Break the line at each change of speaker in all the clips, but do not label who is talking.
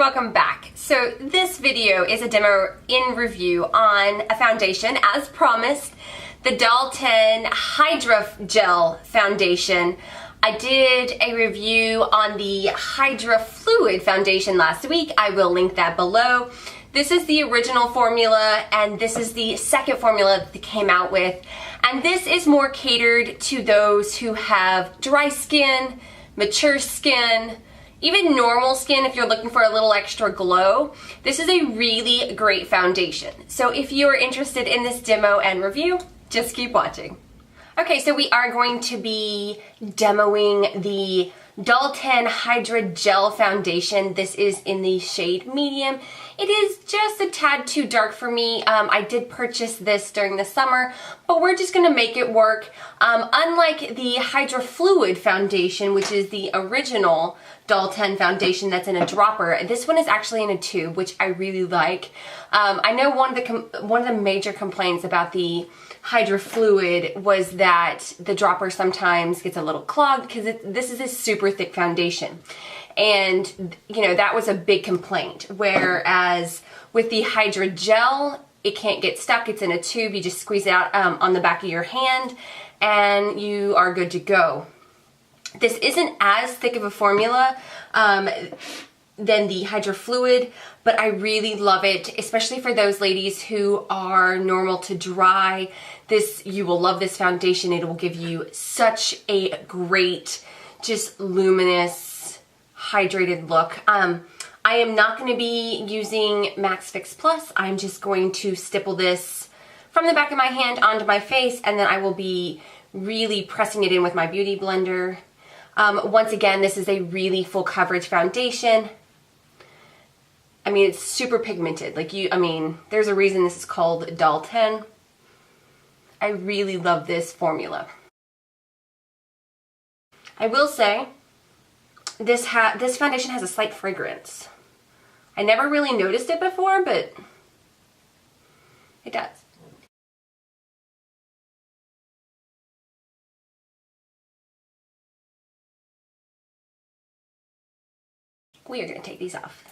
welcome back. So this video is a demo in review on a foundation, as promised, the Dalton Hydragel Foundation. I did a review on the Hydra Fluid Foundation last week. I will link that below. This is the original formula, and this is the second formula that they came out with. And this is more catered to those who have dry skin, mature skin, even normal skin if you're looking for a little extra glow. This is a really great foundation. So if you're interested in this demo and review, just keep watching. Okay, so we are going to be demoing the Dalton Hydragel Foundation. This is in the shade medium. It is just a tad too dark for me. I did purchase this during the summer, but we're just gonna make it work. Unlike the Hydra Fluid Foundation, which is the original Dalton foundation that's in a dropper, this one is actually in a tube, which I really like. I know one of the major complaints about the Hydra Fluid was that the dropper sometimes gets a little clogged because this is a super thick foundation. And, you know, that was a big complaint. Whereas with the Hydragel, it can't get stuck. It's in a tube. You just squeeze it out on the back of your hand and you are good to go. This isn't as thick of a formula than the Hydra Fluid, but I really love it, especially for those ladies who are normal to dry. You will love this foundation. It will give you such a great, just luminous, hydrated look. I am not going to be using Max Fix Plus. I'm just going to stipple this from the back of my hand onto my face, and then I will be really pressing it in with my beauty blender. Once again, this is a really full coverage foundation. I mean, it's super pigmented. There's a reason this is called Dalton. I really love this formula. I will say, this foundation has a slight fragrance. I never really noticed it before, but it does. We are going to take these off.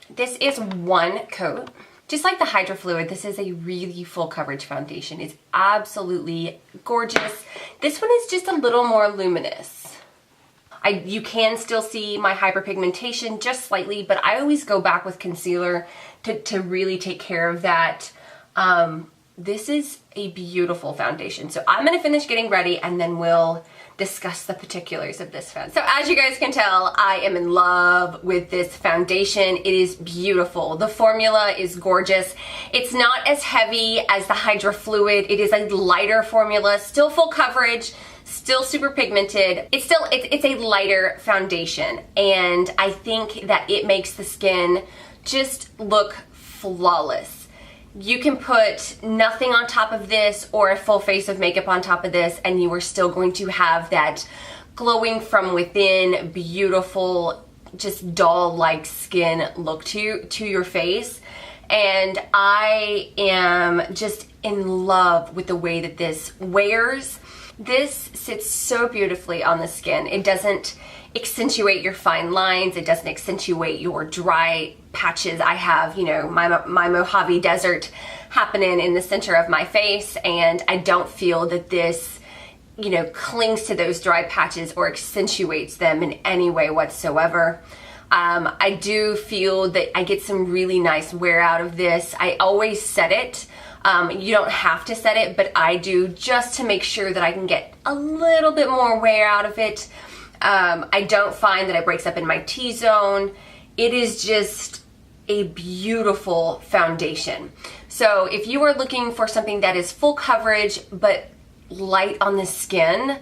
This is one coat. Just like the Hydra Fluid, this is a really full coverage foundation. It's absolutely gorgeous. This one is just a little more luminous. You can still see my hyperpigmentation just slightly, but I always go back with concealer to really take care of that. This is a beautiful foundation. So I'm going to finish getting ready and then we'll discuss the particulars of this foundation. So as you guys can tell, I am in love with this foundation. It is beautiful. The formula is gorgeous. It's not as heavy as the Hydra Fluid. It is a lighter formula, still full coverage, still super pigmented. It's a lighter foundation, and I think that it makes the skin just look flawless. You can put nothing on top of this or a full face of makeup on top of this and you are still going to have that glowing from within, beautiful, just doll-like skin look to your face. And I am just in love with the way that this wears. This sits so beautifully on the skin. It doesn't accentuate your fine lines. It doesn't accentuate your dry patches. I have, you know, my Mojave Desert happening in the center of my face, and I don't feel that this, you know, clings to those dry patches or accentuates them in any way whatsoever. I do feel that I get some really nice wear out of this. I always set it. You don't have to set it, but I do, just to make sure that I can get a little bit more wear out of it. I don't find that it breaks up in my T-zone. It is just a beautiful foundation. So if you are looking for something that is full coverage but light on the skin,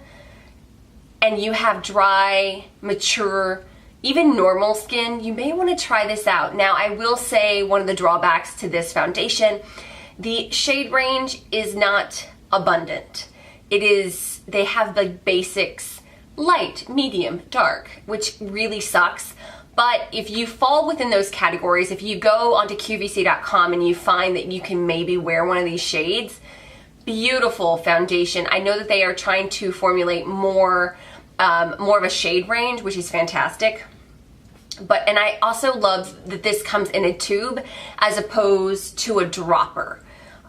and you have dry, mature, even normal skin, you may want to try this out. Now, I will say one of the drawbacks to this foundation, the shade range is not abundant. They have the basics, light, medium, dark, which really sucks. But if you fall within those categories, if you go onto QVC.com and you find that you can maybe wear one of these shades, beautiful foundation. I know that they are trying to formulate more of a shade range, which is fantastic. And I also love that this comes in a tube as opposed to a dropper.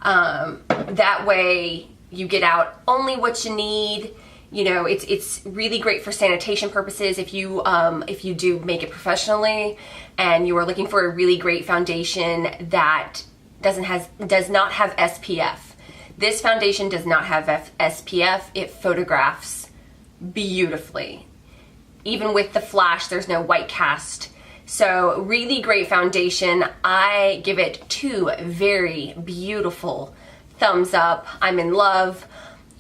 That way you get out only what you need. You know, it's really great for sanitation purposes if you do make it professionally and you are looking for a really great foundation that does not have SPF. This foundation does not have SPF. It photographs beautifully. Even with the flash, there's no white cast. So really great foundation. I give it 2 very beautiful thumbs up. I'm in love.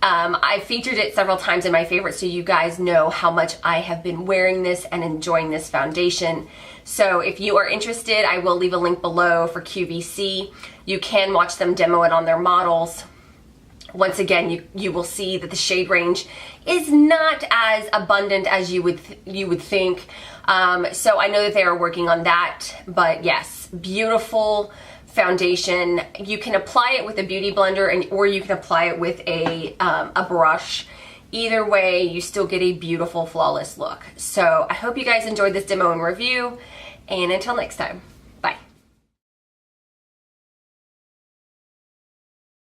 I featured it several times in my favorites, so you guys know how much I have been wearing this and enjoying this foundation. So if you are interested, I will leave a link below for QVC. You can watch them demo it on their models. Once again, you will see that the shade range is not as abundant as you would think. So I know that they are working on that, but yes, beautiful foundation. You can apply it with a beauty blender or you can apply it with a brush. Either way, you still get a beautiful, flawless look. So I hope you guys enjoyed this demo and review, and until next time.